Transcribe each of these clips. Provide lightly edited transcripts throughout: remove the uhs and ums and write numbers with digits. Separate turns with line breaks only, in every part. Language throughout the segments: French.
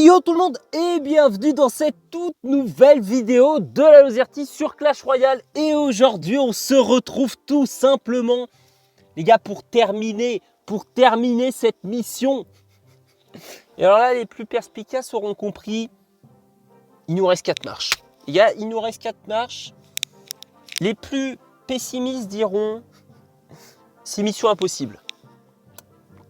Hey yo tout le monde et bienvenue dans cette toute nouvelle vidéo de la Lozerty sur Clash Royale. Et aujourd'hui on se retrouve tout simplement les gars pour terminer cette mission. Et alors là les plus perspicaces auront compris, il nous reste 4 marches. Les gars il nous reste 4 marches. Les plus pessimistes diront c'est mission impossible.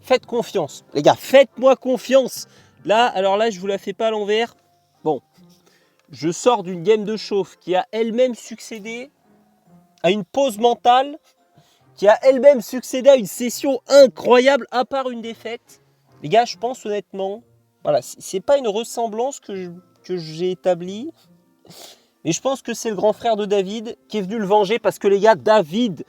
Faites confiance les gars, faites-moi confiance. Là, alors là, je vous la fais pas à l'envers. Bon, je sors d'une game de chauffe qui a elle-même succédé à une pause mentale, qui a elle-même succédé à une session incroyable, à part une défaite. Les gars, je pense honnêtement, voilà, c'est pas une ressemblance que j'ai établie, mais je pense que c'est le grand frère de David qui est venu le venger parce que les gars, David,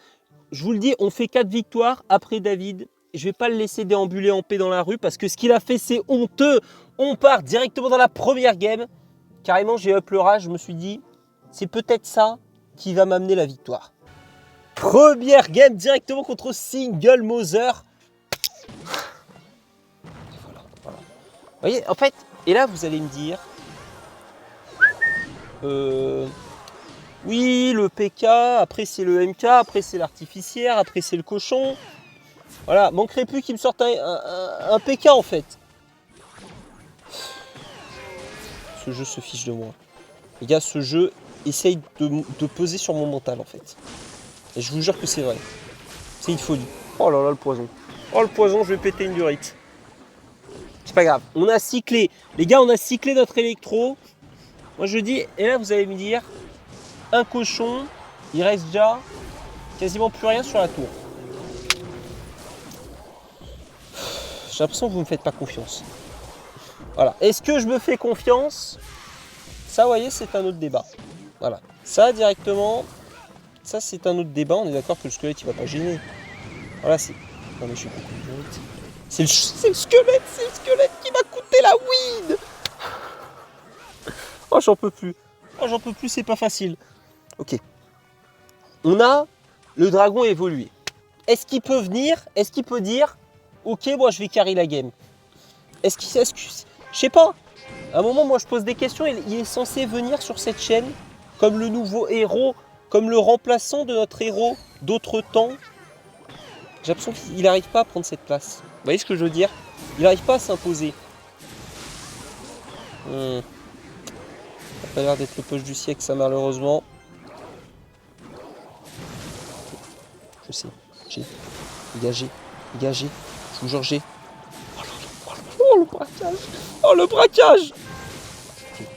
je vous le dis, on fait 4 victoires après David. Je ne vais pas le laisser déambuler en paix dans la rue parce que ce qu'il a fait, c'est honteux. On part directement dans la première game. Carrément, j'ai up le rage. Je me suis dit, c'est peut-être ça qui va m'amener la victoire. Première game directement contre Single Mother. Voilà. Vous voyez, en fait, et là, vous allez me dire, oui, le PK, après c'est le MK, après c'est l'artificière, après c'est le cochon. Voilà, manquerait plus qu'il me sorte un PK en fait. Ce jeu se fiche de moi. Les gars, ce jeu essaye de peser sur mon mental en fait. Et je vous jure que c'est vrai. C'est une folie. Oh là là, le poison. Oh le poison, je vais péter une durite. C'est pas grave. On a cyclé. Les gars, on a cyclé notre électro. Moi je dis, et là vous allez me dire, un cochon, il reste déjà quasiment plus rien sur la tour. J'ai l'impression que vous ne me faites pas confiance. Voilà. Est-ce que je me fais confiance? Ça, vous voyez, c'est un autre débat. Voilà. Ça, directement, ça, c'est un autre débat. On est d'accord que le squelette, il ne va pas gêner. Voilà, c'est... Non, mais je suis beaucoup plus vite. C'est le squelette qui m'a coûté la weed. Oh, j'en peux plus. Oh, j'en peux plus, c'est pas facile. Ok. On a le dragon évolué. Est-ce qu'il peut venir? Est-ce qu'il peut dire... Ok, moi je vais carry la game. Est-ce qu'il... Je sais pas. À un moment, moi je pose des questions. Il est censé venir sur cette chaîne comme le nouveau héros, comme le remplaçant de notre héros d'autres temps. J'ai l'impression qu'il n'arrive pas à prendre cette place. Vous voyez ce que je veux dire? Il n'arrive pas à s'imposer. Ça n'a pas l'air d'être le poche du siècle, ça malheureusement. Je sais. J'ai. Dégagé. Dégagé. Je vous jure, j'ai. Oh le braquage! Oh le braquage! Okay.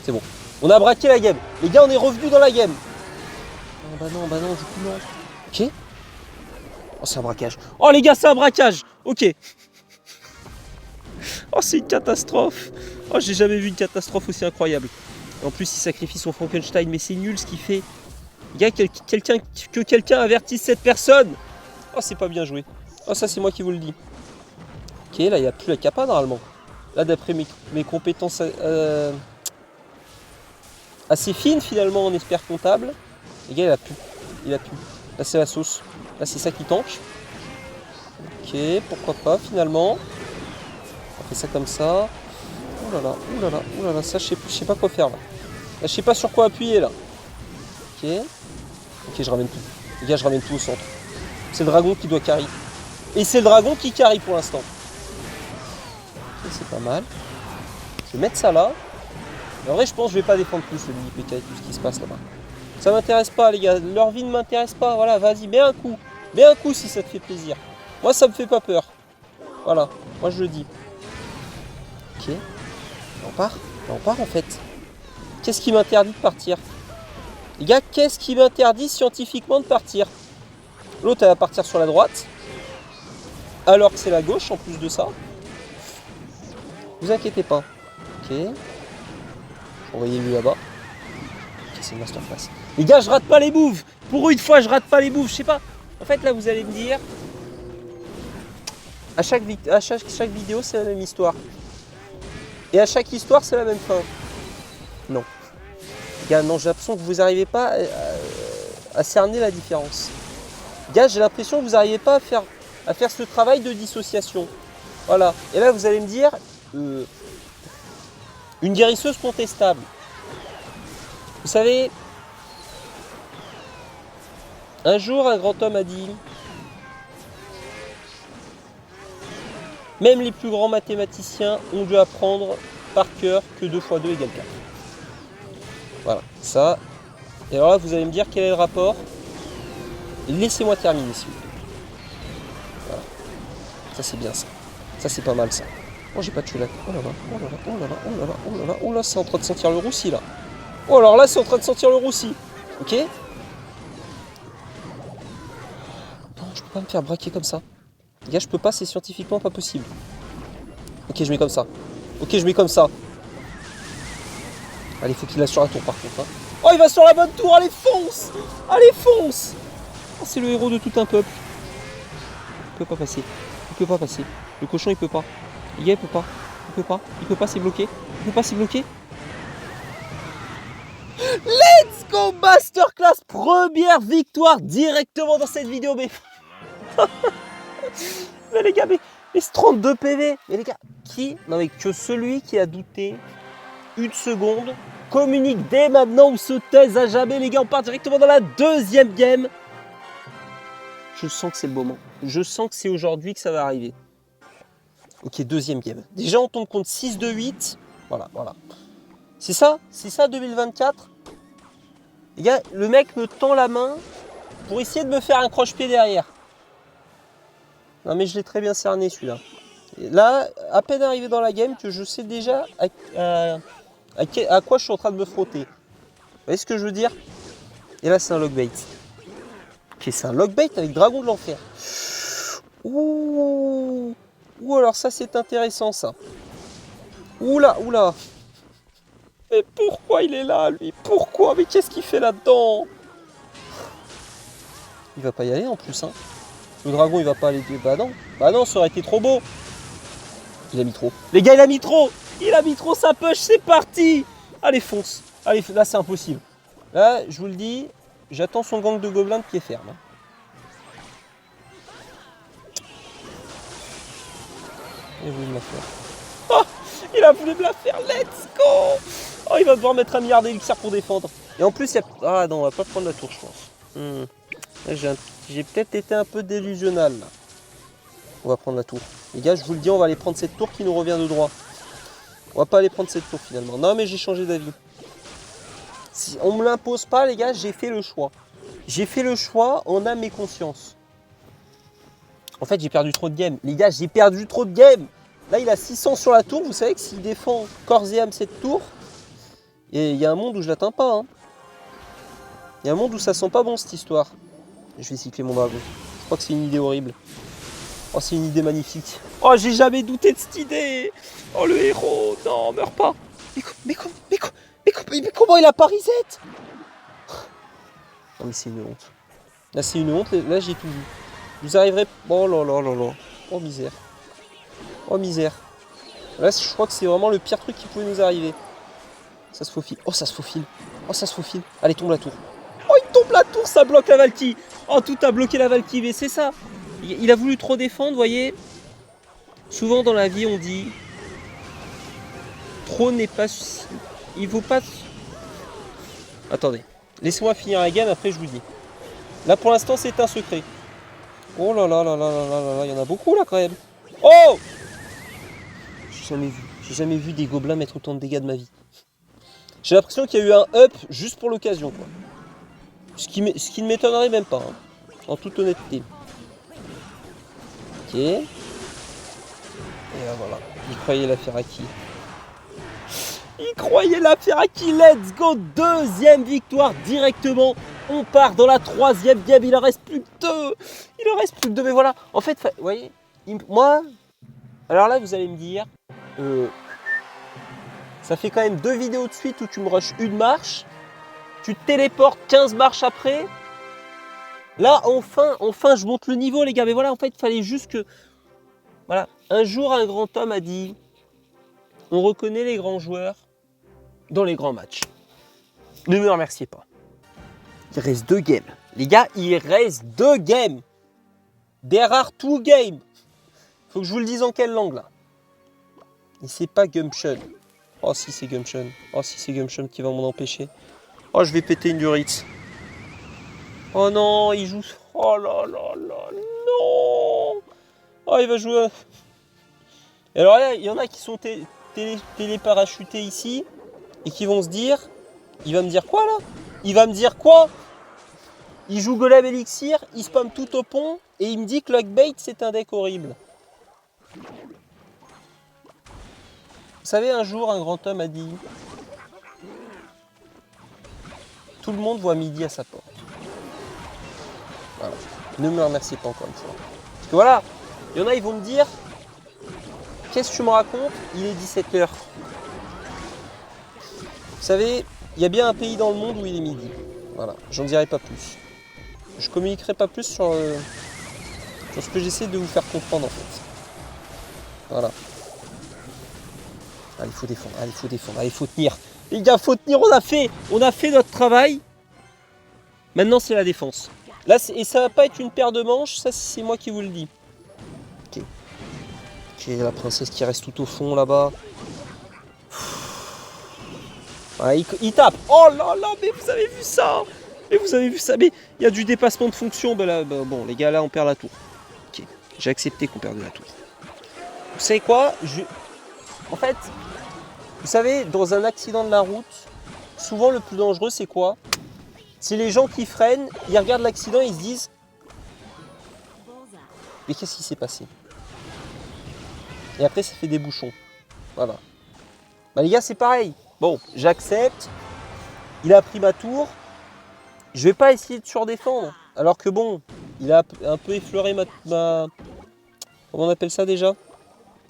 C'est bon. On a braqué la game. Les gars, on est revenu dans la game. Non, bah non, du coup non. Ok. Oh, c'est un braquage. Oh les gars, c'est un braquage. Ok. Oh, c'est une catastrophe. Oh, j'ai jamais vu une catastrophe aussi incroyable. Et en plus, il sacrifie son Frankenstein. Mais c'est nul ce qu'il fait. Les gars, que quelqu'un avertisse cette personne. Oh, c'est pas bien joué. Oh, ça, c'est moi qui vous le dis. Ok, là, il n'y a plus la capa normalement. Là, d'après mes compétences assez fines, finalement, en expert comptable, les gars, il a plus. Là, c'est la sauce. Là, c'est ça qui tanche. Ok, pourquoi pas, finalement. On fait ça comme ça. Ouh là là, ça, je sais pas quoi faire, là. Là, je sais pas sur quoi appuyer, là. Ok. Ok, je ramène tout. Les gars, je ramène tout au centre. C'est le dragon qui doit carry. Et c'est le dragon qui carry pour l'instant. C'est pas mal. Je vais mettre ça là. Et en vrai, je pense que je vais pas défendre plus le mini PK et tout ce qui se passe là-bas. Ça m'intéresse pas, les gars. Leur vie ne m'intéresse pas. Voilà, vas-y, mets un coup. Mets un coup si ça te fait plaisir. Moi, ça me fait pas peur. Voilà, moi je le dis. Ok. On part en fait. Qu'est-ce qui m'interdit de partir? Les gars, qu'est-ce qui m'interdit scientifiquement de partir? L'autre, elle va partir sur la droite. Alors que c'est la gauche en plus de ça. Vous inquiétez pas. Ok. Envoyez-lui là-bas. Ok, c'est une masterclass. Les gars, je rate pas les moves. Pour une fois, je rate pas les moves. Je sais pas. En fait, là, vous allez me dire. À chaque vidéo, c'est la même histoire. Et à chaque histoire, c'est la même fin. Non. Les gars, non, j'ai l'impression que vous n'arrivez pas à cerner la différence. Les gars, j'ai l'impression que vous n'arrivez pas à faire ce travail de dissociation. Voilà. Et là, vous allez me dire. Une guérisseuse contestable. Vous savez, un jour, un grand homme a dit « Même les plus grands mathématiciens ont dû apprendre par cœur que 2 fois 2 égale 4. » Voilà, ça. Et alors là, vous allez me dire quel est le rapport. Laissez-moi terminer, s'il vous plaît. Voilà. Ça, c'est bien ça. Ça, c'est pas mal, ça. Oh, j'ai pas de choulette. Oh là là, oh là là, oh là là, oh là là, oh là là, oh là, c'est en train de sentir le roussi, là. Oh, alors là, c'est en train de sentir le roussi. Ok? Non, je peux pas me faire braquer comme ça. Les gars, je peux pas, c'est scientifiquement pas possible. Ok, je mets comme ça. Ok, je mets comme ça. Allez, faut qu'il aille sur la tour, par contre. Hein. Oh, il va sur la bonne tour. Allez, fonce. Allez, fonce. Oh, c'est le héros de tout un peuple. Il peut pas passer. Il peut pas passer. Le cochon, il peut pas. Les gars, il peut pas. Il peut pas. Il peut pas, c'est bloqué. Il peut pas, c'est bloqué. Let's go Masterclass. Première victoire directement dans cette vidéo. Mais, mais les gars, mais ce 32 PV. Mais les gars, qui... Non mais que celui qui a douté une seconde communique dès maintenant ou se taise à jamais. Les gars, on part directement dans la deuxième game. Je sens que c'est le moment. Je sens que c'est aujourd'hui que ça va arriver. Ok, deuxième game. Déjà, on tombe compte 6 de 8. Voilà, voilà. C'est ça 2024. Les gars, le mec me tend la main pour essayer de me faire un croche-pied derrière. Non mais je l'ai très bien cerné celui-là. Là, à peine arrivé dans la game, que je sais déjà à quoi je suis en train de me frotter. Vous voyez ce que je veux dire? Et là, c'est un lockbait. Ok, c'est un lockbait avec dragon de l'enfer. Ouh, ouh, alors ça, c'est intéressant, ça. Oula, oula. Mais pourquoi il est là, lui? Pourquoi? Mais qu'est-ce qu'il fait là-dedans? Il va pas y aller en plus, hein. Le dragon, il va pas aller... Bah non, ça aurait été trop beau. Il a mis trop. Les gars, il a mis trop. Il a mis trop sa push, c'est parti. Allez, fonce. Allez, là, c'est impossible. Là, je vous le dis, j'attends son gang de gobelins de pied ferme. Il a voulu me la faire. Oh, il a voulu me la faire. Let's go. Oh, il va devoir mettre un milliard d'élixir pour défendre. Et en plus, il y a... Ah non, on va pas prendre la tour, je pense. J'ai peut-être été un peu délusionnal, là. On va prendre la tour. Les gars, je vous le dis, on va aller prendre cette tour qui nous revient de droit. On va pas aller prendre cette tour, finalement. Non, mais j'ai changé d'avis. Si on me l'impose pas, les gars, j'ai fait le choix. J'ai fait le choix en âme et conscience. En fait, j'ai perdu trop de game. Les gars, j'ai perdu trop de game. Là, il a 600 sur la tour. Vous savez que s'il défend corps et âme cette tour, et il y a un monde où je l'atteins pas. Hein. Il y a un monde où ça sent pas bon, cette histoire. Je vais cycler mon dragon. Je crois que c'est une idée horrible. Oh, c'est une idée magnifique. Oh, j'ai jamais douté de cette idée. Oh, le héros. Non, meurs pas. Mais comment il a pas reset? Non, mais c'est une honte. Là, c'est une honte. Là, j'ai tout vu. Vous arriverez... Oh là là là là. Oh, misère. Oh, misère. Là, je crois que c'est vraiment le pire truc qui pouvait nous arriver. Ça se faufile. Oh, ça se faufile. Oh, ça se faufile. Allez, tombe la tour. Oh, il tombe la tour, ça bloque la Valky. Oh, tout a bloqué la Valky. Mais c'est ça. Il a voulu trop défendre, vous voyez. Souvent dans la vie, on dit... Trop n'est pas... Il vaut pas... Attendez. Laissez-moi finir la game, après je vous dis. Là, pour l'instant, c'est un secret. Oh là là là là là là là. Il y en a beaucoup, là, quand même. Oh! J'ai jamais vu des gobelins mettre autant de dégâts de ma vie. J'ai l'impression qu'il y a eu un up juste pour l'occasion, quoi. Ce qui ne m'étonnerait même pas, hein, en toute honnêteté. Ok. Et là, voilà. Il croyait la faire à qui? Il croyait la faire à qui? Let's go. Deuxième victoire directement. On part dans la troisième game. Il en reste plus que 2. Il en reste plus que 2. Mais voilà. En fait, vous voyez, moi... Alors là, vous allez me dire... ça fait quand même 2 vidéos de suite où tu me rushes une marche. Tu te téléportes 15 marches après. Là, enfin, je monte le niveau, les gars. Mais voilà, en fait, il fallait juste que... Voilà. Un jour, un grand homme a dit... On reconnaît les grands joueurs dans les grands matchs. Ne me remerciez pas. Il reste 2 games. Les gars, il reste 2 games. There are 2 games. Faut que je vous le dise en quelle langue, là. Et c'est pas Gumption. Oh si c'est Gumption. Oh si c'est Gumption qui va m'en empêcher. Oh je vais péter une Duritz. Oh non, il joue. Oh là là là, non. Oh il va jouer. Et alors là, il y en a qui sont téléparachutés ici et qui vont se dire, il va me dire quoi là? Il va me dire quoi? Il joue Golem Elixir, il spamme tout au pont et il me dit que Lockbait c'est un deck horrible. Vous savez, un jour, un grand homme a dit tout le monde voit midi à sa porte. Voilà. Ne me remerciez pas encore une fois. Parce que voilà, il y en a, ils vont me dire qu'est-ce que tu me racontes? Il est 17h. Vous savez, il y a bien un pays dans le monde où il est midi. Voilà, j'en dirai pas plus. Je communiquerai pas plus sur ce que j'essaie de vous faire comprendre en fait. Voilà. Allez, il faut défendre, allez, il faut défendre, allez, il faut tenir. Les gars, faut tenir, on a fait notre travail. Maintenant, c'est la défense. Là, et ça va pas être une paire de manches, ça c'est moi qui vous le dis. Ok. Ok, la princesse qui reste tout au fond là-bas. Voilà, il tape. Oh là là, mais vous avez vu ça? Mais vous avez vu ça? Mais il y a du dépassement de fonction. Ben là, bon, les gars, là, on perd la tour. Ok, j'ai accepté qu'on perde la tour. Vous savez quoi? En fait, vous savez, dans un accident de la route, souvent le plus dangereux, c'est quoi? C'est les gens qui freinent, ils regardent l'accident et ils se disent mais qu'est-ce qui s'est passé? Et après, ça fait des bouchons. Voilà. Bah les gars, c'est pareil. Bon, j'accepte. Il a pris ma tour. Je vais pas essayer de surdéfendre. Alors que bon, il a un peu effleuré ma comment on appelle ça déjà?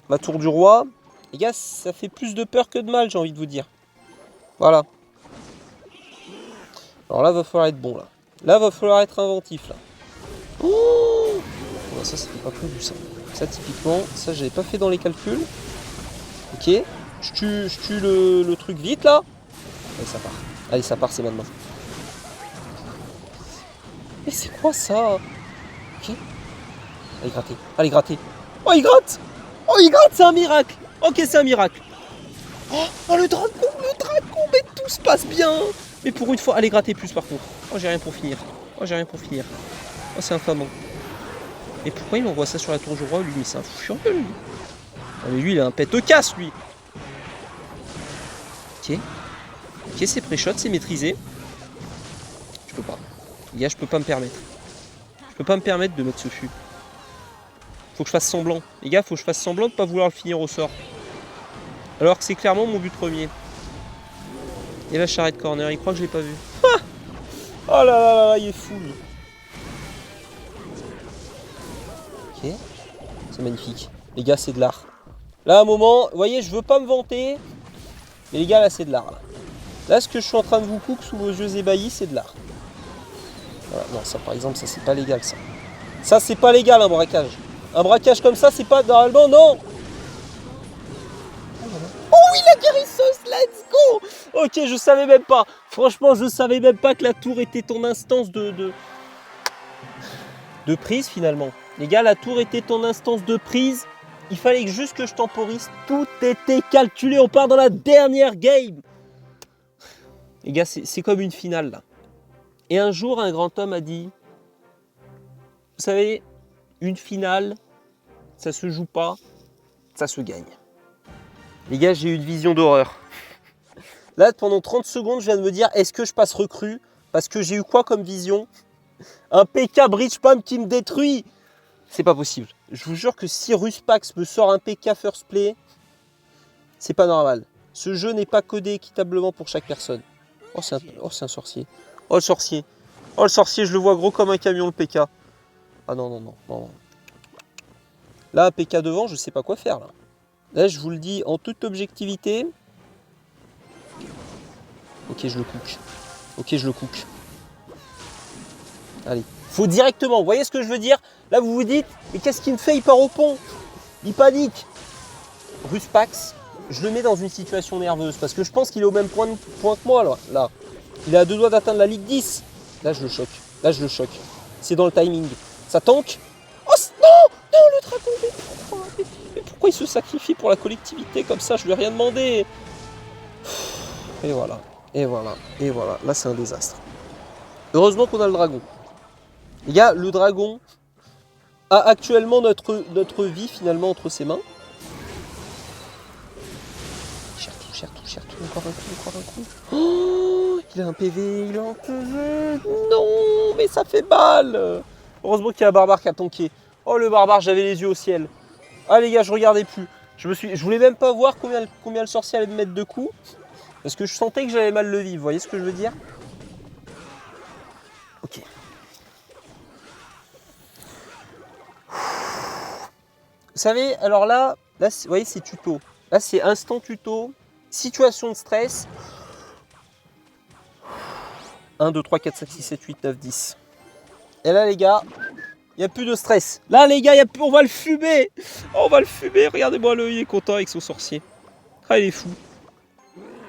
Ma tour du roi. Les gars, ça fait plus de peur que de mal, j'ai envie de vous dire. Voilà. Alors là, va falloir être bon, là. Là, va falloir être inventif, là. Oh, ça, c'était pas prévu, ça. Ça, typiquement, ça, j'avais pas fait dans les calculs. Ok. Je tue le truc vite, là. Allez, ça part. Allez, ça part, c'est maintenant. Mais c'est quoi, ça? Ok. Allez, gratter. Allez, gratter. Oh, il gratte! Oh, il gratte, c'est un miracle! Ok, c'est un miracle. Oh, le dragon, mais tout se passe bien. Mais pour une fois, allez gratter plus par contre. Oh, j'ai rien pour finir. Oh, j'ai rien pour finir. Oh, c'est infamant. Et pourquoi il envoie ça sur la tour du roi, lui? Mais c'est un fou furieux, lui. Ah, mais lui, il a un pet de casse, lui. Ok. Ok, c'est pré-shot, c'est maîtrisé. Je peux pas. Les gars, je peux pas me permettre. Je peux pas me permettre de mettre ce fût. Faut que je fasse semblant. Les gars, faut que je fasse semblant de pas vouloir le finir au sort. Alors que c'est clairement mon but premier. Et la charrette corner, il croit que je l'ai pas vu. Ah, oh là là là, il est fou lui. Ok, c'est magnifique. Les gars, c'est de l'art. Là, à un moment, vous voyez, je veux pas me vanter. Mais les gars, là, c'est de l'art. Là, ce que je suis en train de vous cook sous vos yeux ébahis, c'est de l'art. Voilà, non, ça par exemple, ça c'est pas légal ça. Ça c'est pas légal un braquage. Un braquage comme ça, c'est pas normalement, non. Oh oui, la guérisseuse, let's go. Ok, je savais même pas. Franchement, je savais même pas que la tour était ton instance de prise finalement. Les gars, la tour était ton instance de prise. Il fallait juste que je temporise. Tout était calculé. On part dans la dernière game. Les gars, c'est comme une finale là. Et un jour, un grand homme a dit, vous savez, une finale, ça se joue pas, ça se gagne. Les gars, j'ai eu une vision d'horreur. Là, pendant 30 secondes, je viens de me dire, est-ce que je passe recrue? Parce que j'ai eu quoi comme vision? Un PK Bridge Pump qui me détruit. C'est pas possible. Je vous jure que si Ruspax me sort un PK First Play, c'est pas normal. Ce jeu n'est pas codé équitablement pour chaque personne. Oh, c'est un sorcier. Oh, le sorcier. Oh, le sorcier, je le vois gros comme un camion, le PK. Ah non, non, non, non. Là, un PK devant, je sais pas quoi faire. Là, je vous le dis en toute objectivité. Ok, je le cook. Ok, je le cook. Allez. Faut directement, vous voyez ce que je veux dire? Là, vous vous dites, mais qu'est-ce qu'il me fait? Il part au pont. Il panique. Ruspax, je le mets dans une situation nerveuse parce que je pense qu'il est au même point que moi, là. Il est à 2 doigts d'atteindre la Ligue 10. Là, je le choque. Là, je le choque. C'est dans le timing. Ça tank. Oh, non! Non, le dragon! Mais pourquoi il se sacrifie pour la collectivité comme ça? Je lui ai rien demandé. Et voilà. Et voilà. Et voilà. Là, c'est un désastre. Heureusement qu'on a le dragon. Les gars, le dragon a actuellement notre vie finalement entre ses mains. Cher tout, encore un coup. Oh, il a un PV, il a un PV. Non, mais ça fait mal. Heureusement qu'il y a un barbare qui a tanké. Oh, le barbare, j'avais les yeux au ciel. Ah les gars, je regardais plus. Je voulais même pas voir combien le sorcier allait me mettre de coups. Parce que je sentais que j'allais mal le vivre. Vous voyez ce que je veux dire? Ok. Vous savez, alors là vous voyez, c'est tuto. Là, c'est instant tuto. Situation de stress. 1, 2, 3, 4, 5, 6, 7, 8, 9, 10. Et là, les gars, il n'y a plus de stress. Là, les gars, on va le fumer. Oh, on va le fumer. Regardez-moi le, il est content avec son sorcier. Ah, il est fou.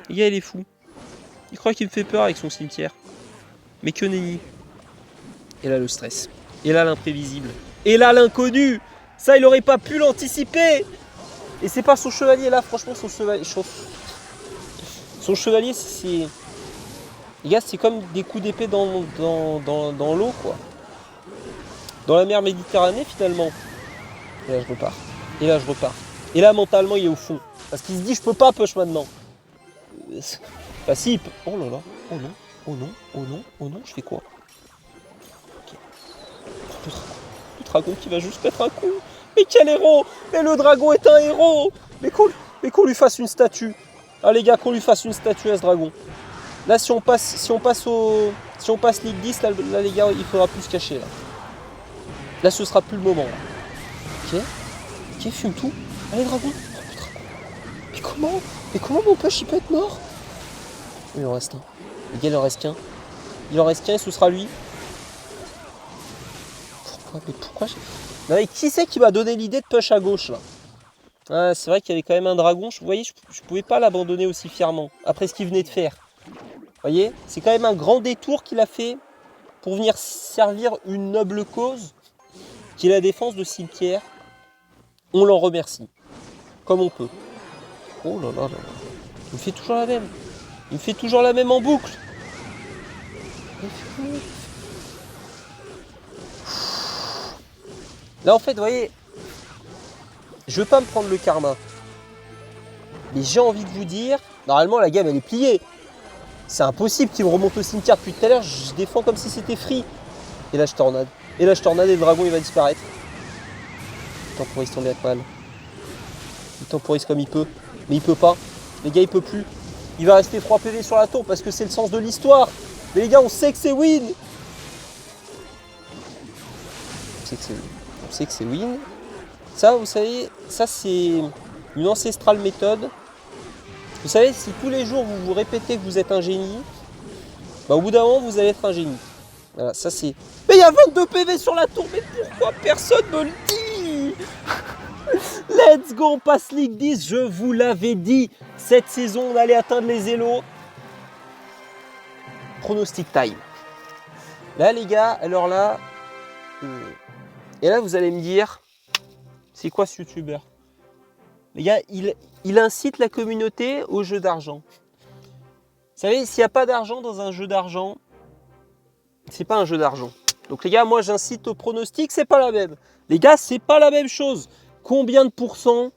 Les gars, il est fou. Il croit qu'il me fait peur avec son cimetière. Mais que nenni. Et là, le stress. Et là, l'imprévisible. Et là, l'inconnu. Ça, il aurait pas pu l'anticiper. Et c'est pas son chevalier, là. Franchement, son chevalier, c'est... Les gars, c'est comme des coups d'épée dans l'eau, quoi. Dans la mer Méditerranée, finalement. Et là, je repars. Et là, je repars. Et là, mentalement, il est au fond. Parce qu'il se dit, je peux pas push maintenant. Enfin, si, il peut... Oh là là. Oh non. Oh non. Oh non. Oh non. Je fais quoi? Ok. Le dragon qui va juste mettre un coup. Mais quel héros! Mais le dragon est un héros! Mais qu'on lui fasse une statue. Ah, les gars, qu'on lui fasse une statue à ce dragon. Là, si on passe Ligue 10, là, les gars, il faudra plus se cacher. Là, ce sera plus le moment. Là. Ok, fume tout. Allez, dragon. Mais comment mon push, il peut être mort? Il en reste un. Les gars, il en reste qu'un. Il en reste qu'un et ce sera lui. Pourquoi Non, mais qui c'est qui m'a donné l'idée de push à gauche, là? Ah, c'est vrai qu'il y avait quand même un dragon. Vous voyez, je pouvais pas l'abandonner aussi fièrement. Après ce qu'il venait de faire. Vous voyez, c'est quand même un grand détour qu'il a fait pour venir servir une noble cause qui est la défense de cimetière. On l'en remercie, comme on peut. Oh là là là là. Il me fait toujours la même. Il me fait toujours la même en boucle. Là en fait, vous voyez, je veux pas me prendre le karma. Mais j'ai envie de vous dire, normalement la game elle est pliée. C'est impossible qu'il me remonte au cimetière depuis tout à l'heure, je défends comme si c'était free. Et là je tornade. Et là je tornade et le dragon il va disparaître. Il temporise son bien mal. Il temporise comme il peut. Mais il peut pas. Les gars il peut plus. Il va rester 3 PV sur la tour parce que c'est le sens de l'histoire. Mais les gars on sait que c'est win. On sait que c'est win. Ça vous savez, ça c'est une ancestrale méthode. Vous savez, si tous les jours vous vous répétez que vous êtes un génie, bah au bout d'un moment vous allez être un génie. Voilà, ça c'est... Mais il y a 22 PV sur la tour, mais pourquoi personne me le dit? Let's go, on passe Ligue 10, je vous l'avais dit. Cette saison, on allait atteindre les élos. Pronostic time. Là les gars, alors là... Et là vous allez me dire, c'est quoi ce youtubeur? Les gars, il incite la communauté au jeu d'argent. Vous savez, s'il n'y a pas d'argent dans un jeu d'argent, c'est pas un jeu d'argent. Donc les gars, moi j'incite au pronostic, c'est pas la même. Les gars, c'est pas la même chose. Combien de pourcents?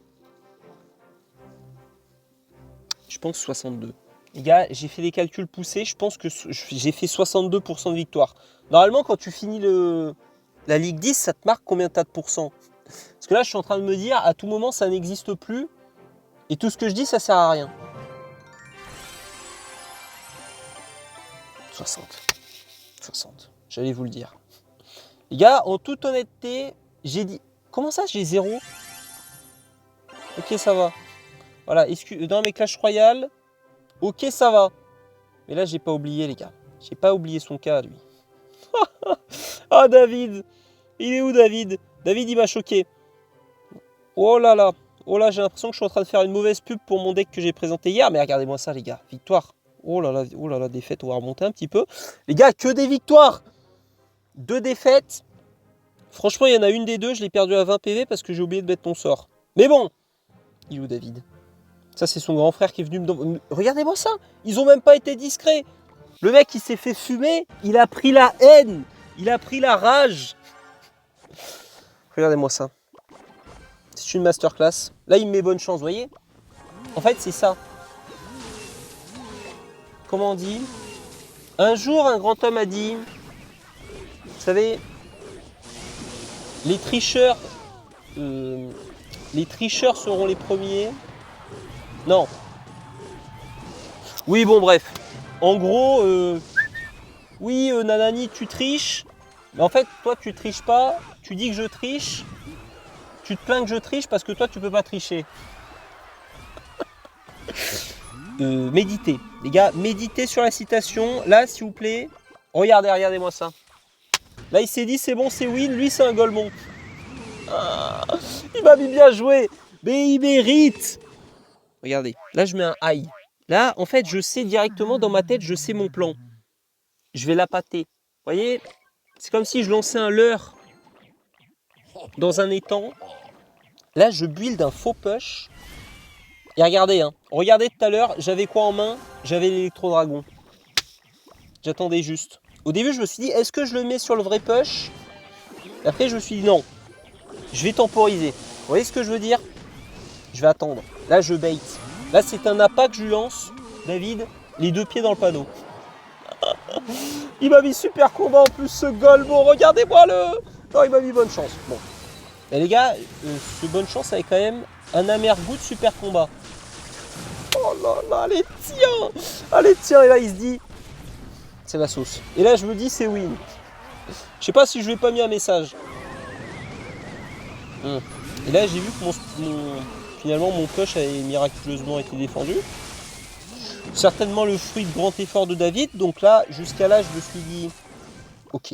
Je pense 62. Les gars, j'ai fait des calculs poussés, je pense que j'ai fait 62% de victoire. Normalement, quand tu finis la Ligue 10, ça te marque combien tu as de pourcents? Parce que là, je suis en train de me dire, à tout moment, ça n'existe plus. Et tout ce que je dis, ça sert à rien. 60. J'allais vous le dire. Les gars, en toute honnêteté, j'ai dit... Comment ça, j'ai 0? Ok, ça va. Voilà, dans mes Clash Royale, ok, ça va. Mais là, j'ai pas oublié, les gars. J'ai pas oublié son cas, lui. Ah, David. Il est où, David? David, il m'a choqué. Oh là là. Oh là, j'ai l'impression que je suis en train de faire une mauvaise pub pour mon deck que j'ai présenté hier. Mais regardez-moi ça, les gars. Victoire. Oh là là, défaite, on va remonter un petit peu. Les gars, que des victoires. 2 défaites. Franchement, il y en a une des deux, je l'ai perdu à 20 PV parce que j'ai oublié de mettre mon sort. Mais bon. Il est où, David? Ça, c'est son grand frère qui est venu me... Regardez-moi ça. Ils ont même pas été discrets. Le mec, il s'est fait fumer. Il a pris la haine. Il a pris la rage. Regardez-moi ça. C'est une masterclass. Là, il me met bonne chance, vous voyez. En fait, c'est ça. Comment on dit? Un jour, un grand homme a dit, vous savez, les tricheurs seront les premiers. Non. Oui, bon, bref. En gros, oui, nanani, tu triches. Mais en fait, toi, tu triches pas. Tu dis que je triche. Tu te plains que je triche parce que toi, tu peux pas tricher. Méditez. Les gars, méditez sur la citation. Là, s'il vous plaît. Regardez, regardez-moi ça. Là, il s'est dit, c'est bon, c'est win. Lui, c'est un golemon. Ah, il m'a bien joué. Mais il mérite. Regardez. Là, je mets un high. Là, en fait, je sais directement dans ma tête, je sais mon plan. Je vais l'appâter. Vous voyez? C'est comme si je lançais un leurre dans un étang. Là, je build un faux push. Et regardez, hein. Regardez tout à l'heure, j'avais quoi en main? J'avais l'électro-dragon. J'attendais juste. Au début, je me suis dit, est-ce que je le mets sur le vrai push? Après, je me suis dit, non. Je vais temporiser. Vous voyez ce que je veux dire? Je vais attendre. Là, je bait. Là, c'est un appât que je lui lance, David, les deux pieds dans le panneau. Il m'a mis super combat en plus, ce golemon. Regardez-moi le... Non, il m'a mis bonne chance. Bon. Mais les gars, ce bonne chance avait quand même un amer goût de super combat. Oh là là, allez tiens. Allez tiens, et là il se dit, c'est la sauce. Et là je me dis, c'est win. Je sais pas si je lui ai pas mis un message. Et là j'ai vu que finalement mon push avait miraculeusement été défendu. Certainement le fruit de grand effort de David. Donc là, jusqu'à là, je me suis dit, ok.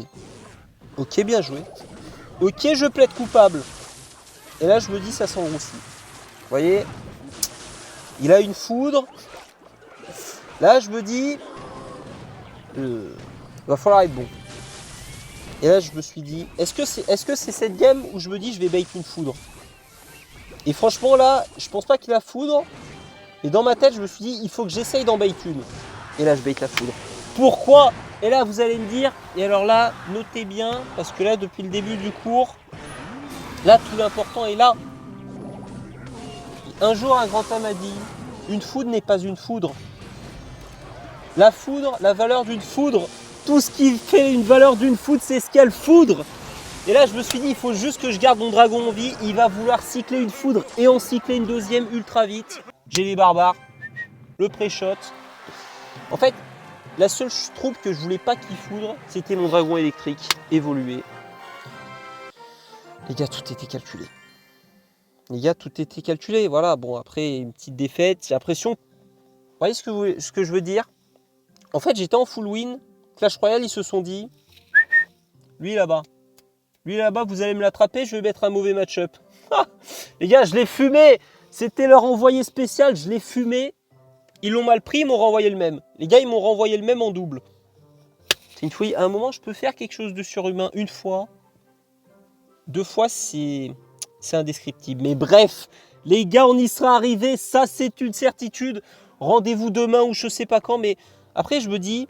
Ok, bien joué. Ok, je plaide coupable. Et là, je me dis, ça sent le roussi. Vous voyez, il a une foudre. Là, je me dis, va falloir être bon. Et là, je me suis dit, est-ce que c'est cette game où je me dis, je vais bait une foudre? Et franchement, là, je pense pas qu'il a foudre. Et dans ma tête, je me suis dit, il faut que j'essaye d'en bait une. Et là, je bait la foudre. Pourquoi? Et là, vous allez me dire, et alors là, notez bien, parce que là, depuis le début du cours, là, tout l'important est là. Un jour, un grand homme a dit, une foudre n'est pas une foudre. La foudre, la valeur d'une foudre, tout ce qui fait une valeur d'une foudre, c'est ce qu'elle foudre. Et là, je me suis dit, il faut juste que je garde mon dragon en vie. Il va vouloir cycler une foudre et en cycler une deuxième ultra vite. J'ai les barbares, le pré-shot. En fait, la seule troupe que je voulais pas qu'il foudre, c'était mon dragon électrique évolué. Les gars, tout était calculé. Les gars, tout était calculé. Voilà, bon, après une petite défaite, j'ai l'impression. Vous voyez ce que je veux dire? En fait, j'étais en full win. Clash Royale, ils se sont dit, lui là-bas, vous allez me l'attraper, je vais mettre un mauvais match-up. Les gars, je l'ai fumé. C'était leur envoyé spécial, je l'ai fumé. Ils l'ont mal pris, ils m'ont renvoyé le même. Les gars, ils m'ont renvoyé le même en double. C'est une folie. À un moment, je peux faire quelque chose de surhumain une fois. Deux fois, c'est indescriptible. Mais bref, les gars, on y sera arrivé. Ça, c'est une certitude. Rendez-vous demain ou je sais pas quand. Mais après, je me dis,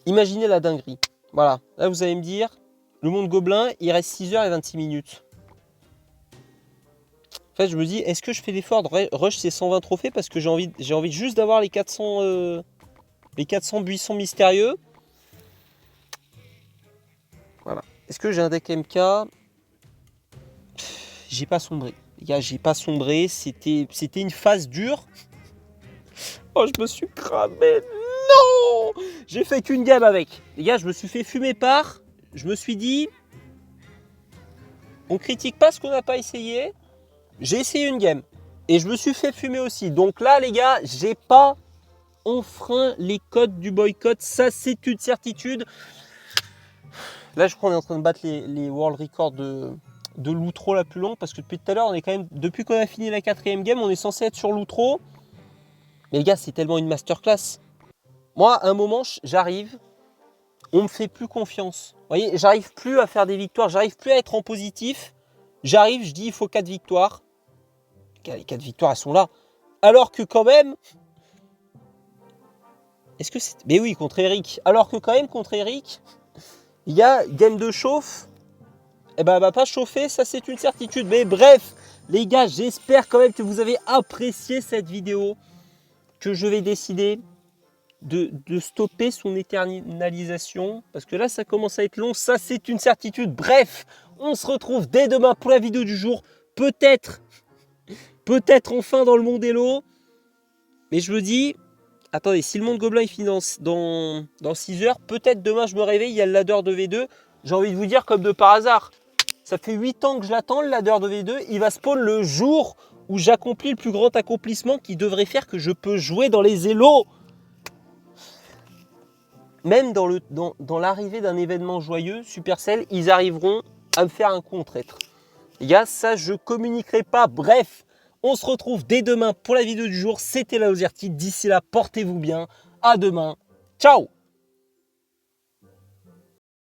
imaginez la dinguerie. Voilà. Là, vous allez me dire, le monde gobelin, il reste 6h26 minutes. En fait, je me dis, est-ce que je fais l'effort de rush ces 120 trophées parce que j'ai envie juste d'avoir les 400 buissons mystérieux. Voilà. Est-ce que j'ai un deck MK? J'ai pas sombré. Les gars, j'ai pas sombré. C'était une phase dure. Oh, je me suis cramé. Non! J'ai fait qu'une game avec. Les gars, je me suis fait fumer par. Je me suis dit, on critique pas ce qu'on n'a pas essayé. J'ai essayé une game et je me suis fait fumer aussi. Donc là, les gars, j'ai pas enfreint les codes du boycott. Ça, c'est une certitude. Là, je crois qu'on est en train de battre les world records de l'outro la plus longue parce que depuis tout à l'heure, on est quand même, depuis qu'on a fini la 4e game, on est censé être sur l'outro. Mais les gars, c'est tellement une masterclass. Moi, à un moment, j'arrive, on me fait plus confiance. Vous voyez, j'arrive plus à faire des victoires, j'arrive plus à être en positif. J'arrive, je dis, il faut 4 victoires. Les 4 victoires, elles sont là. Alors que quand même... Est-ce que c'est... Mais oui, contre Eric. Alors que quand même, contre Eric, il y a game de chauffe. Eh ben, elle va pas chauffer, ça c'est une certitude. Mais bref, les gars, j'espère quand même que vous avez apprécié cette vidéo. Que je vais décider de stopper son éternalisation. Parce que là, ça commence à être long. Ça, c'est une certitude. Bref, on se retrouve dès demain pour la vidéo du jour. Peut-être enfin dans le monde Hello. Mais je me dis... Attendez, si le monde gobelin il finit dans 6 heures, peut-être demain je me réveille, il y a le ladder de V2. J'ai envie de vous dire comme de par hasard. Ça fait 8 ans que je l'attends, le ladder de V2. Il va spawn le jour où j'accomplis le plus grand accomplissement qui devrait faire que je peux jouer dans les Hello. Même dans l'arrivée d'un événement joyeux, Supercell, ils arriveront à me faire un coup en traître. Les gars, ça je communiquerai pas. Bref, on se retrouve dès demain pour la vidéo du jour. C'était Laozerty. D'ici là, portez-vous bien. À demain. Ciao!